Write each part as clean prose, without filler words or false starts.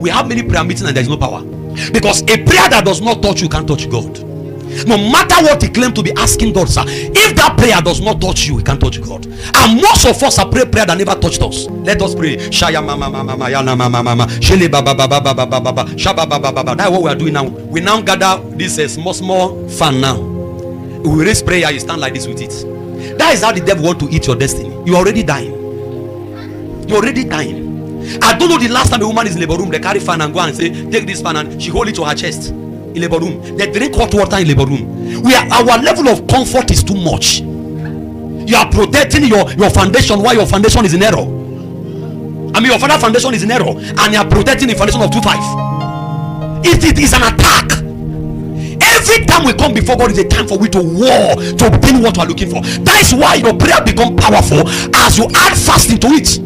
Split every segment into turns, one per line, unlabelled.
We have many prayer meetings and there is no power. Because a prayer that does not touch you can't touch God. No matter what he claimed to be asking God, sir, if that prayer does not touch you, he can't touch God. And most of us are praying prayer that never touched us. Let us pray. Shaya mama mama yana mama mama shele baba baba baba baba shaba baba baba. That's what we are doing now. We now gather this small fan now. We raise prayer, you stand like this with it. That is how the devil want to eat your destiny. You are already dying. You're already dying. I don't know the last time a woman is in labor room, they carry fan and go and say, take this fan, and she hold it to her chest in labor room. They drink hot water in labor room. Our level of comfort is too much. You are protecting your foundation while your foundation is in error. I mean, your father's foundation is in error, and you are protecting the foundation of 2.5. It is an attack. Every time we come before God is a time for we to war to obtain what we are looking for. That is why your prayer become powerful as you add fasting to it.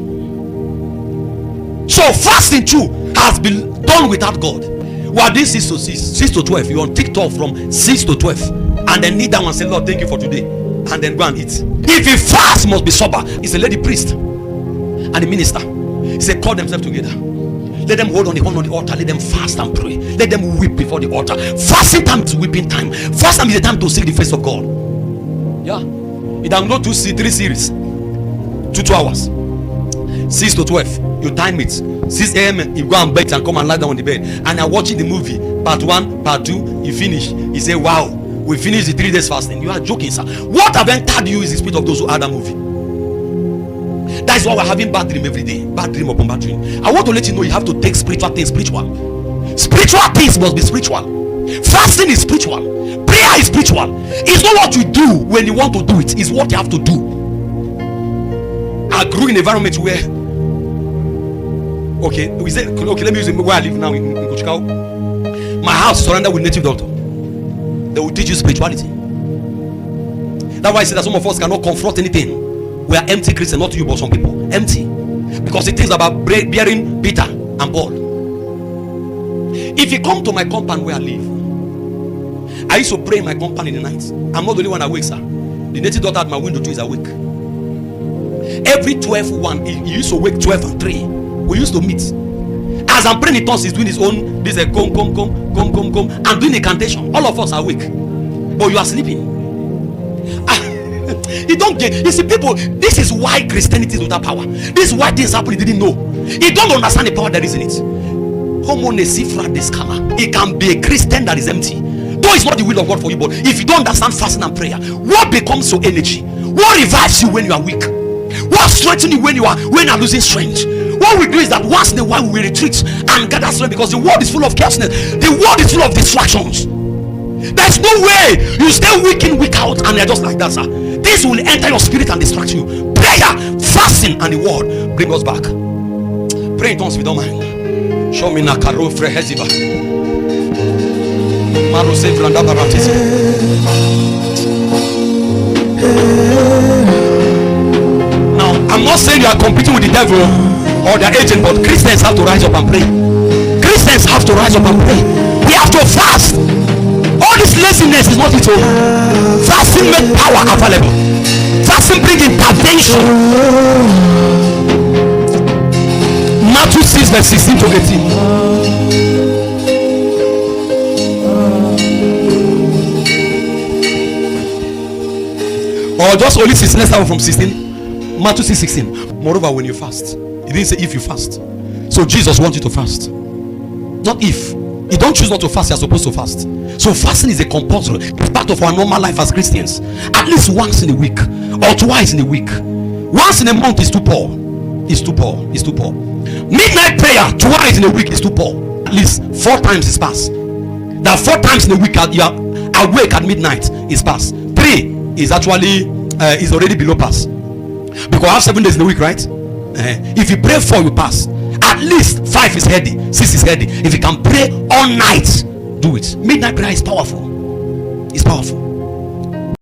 So fasting too has been done without God. Well, this 6 to 6, 6 to 12. You on TikTok from 6 to 12, and then kneel down and say, Lord, thank you for today, and then go and eat. If you fast, must be sober. It's a lady priest and the minister. He said, call themselves together. Let them hold on the altar. Let them fast and pray. Let them weep before the altar. Fasting time is weeping time. Fast time is the time to seek the face of God. Yeah, you download 3 series, 2 hours. 6 to 12, you time it. 6 a.m. you go and bed and come and lie down on the bed, and you're watching the movie. Part 1, part 2, you finish. You say, wow, we finished the 3 days fasting. You are joking, sir. What have entered you is the spirit of those who had that movie. That is why we're having bad dream every day. Bad dream upon bad dream. I want to let you know you have to take spiritual things spiritual. Spiritual things must be spiritual. Fasting is spiritual. Prayer is spiritual. It's not what you do when you want to do it. It's what you have to do. I grew in an environment where let me use where I live now in Kuchikau. My house is surrounded with native doctor. They will teach you spirituality. That's why I say that some of us cannot confront anything. We are empty Christians, not you but some people. Empty. Because it is about bearing bitter and bold. If you come to my compound where I live, I used to pray in my compound in the night. I'm not the only one awake, sir. The native doctor at my window too is awake. Every 12:1, he used to wake 12 and 3. We used to meet. As I'm praying in tongues, he's doing his own. This is come. I'm doing incantation. All of us are awake, but you are sleeping. You don't get. You see, people. This is why Christianity is without power. This is why things happen you didn't know. You don't understand the power that is in it. It can be a Christian that is empty. Though it's not the will of God for you, but if you don't understand fasting and prayer, what becomes your energy? What revives you when you are weak? What strengthens you when you are losing strength? What we do is that once in a while we retreat and gather strength, because the world is full of chaosness. The world is full of distractions. There's no way you stay week in, week out, and you're just like that, sir. This will enter your spirit and distract you. Prayer, fasting, and the word bring us back. Pray in tongues if you don't mind. Show me Nakaro Freheziva. Marose Vranda Baratis. Now, I'm not saying you are competing with the devil or their agent, but Christians have to rise up and pray. Christians have to rise up and pray. We have to fast. All this laziness is not it. Fasting makes power available. Fasting brings intervention. Matthew 6 verse 16 to 18. Or just only 16. Let's start from 16. Matthew 6:16. Moreover, when you fast, he didn't say if you fast. So Jesus wants you to fast, not if. You don't choose not to fast, you're supposed to fast. So fasting is a compulsory. It's part of our normal life as Christians. At least once in a week or twice in a week. Once in a month is too poor. It's too poor. It's too poor. Midnight prayer twice in a week is too poor. At least 4 times is past. That 4 times in a week you are awake at midnight is past. 3 is actually is already below pass. Because I have 7 days in a week, right? If you pray 4, you pass. At least 5 is heady, 6 is heady. If you can pray all night, do it. Midnight prayer is powerful. It's powerful.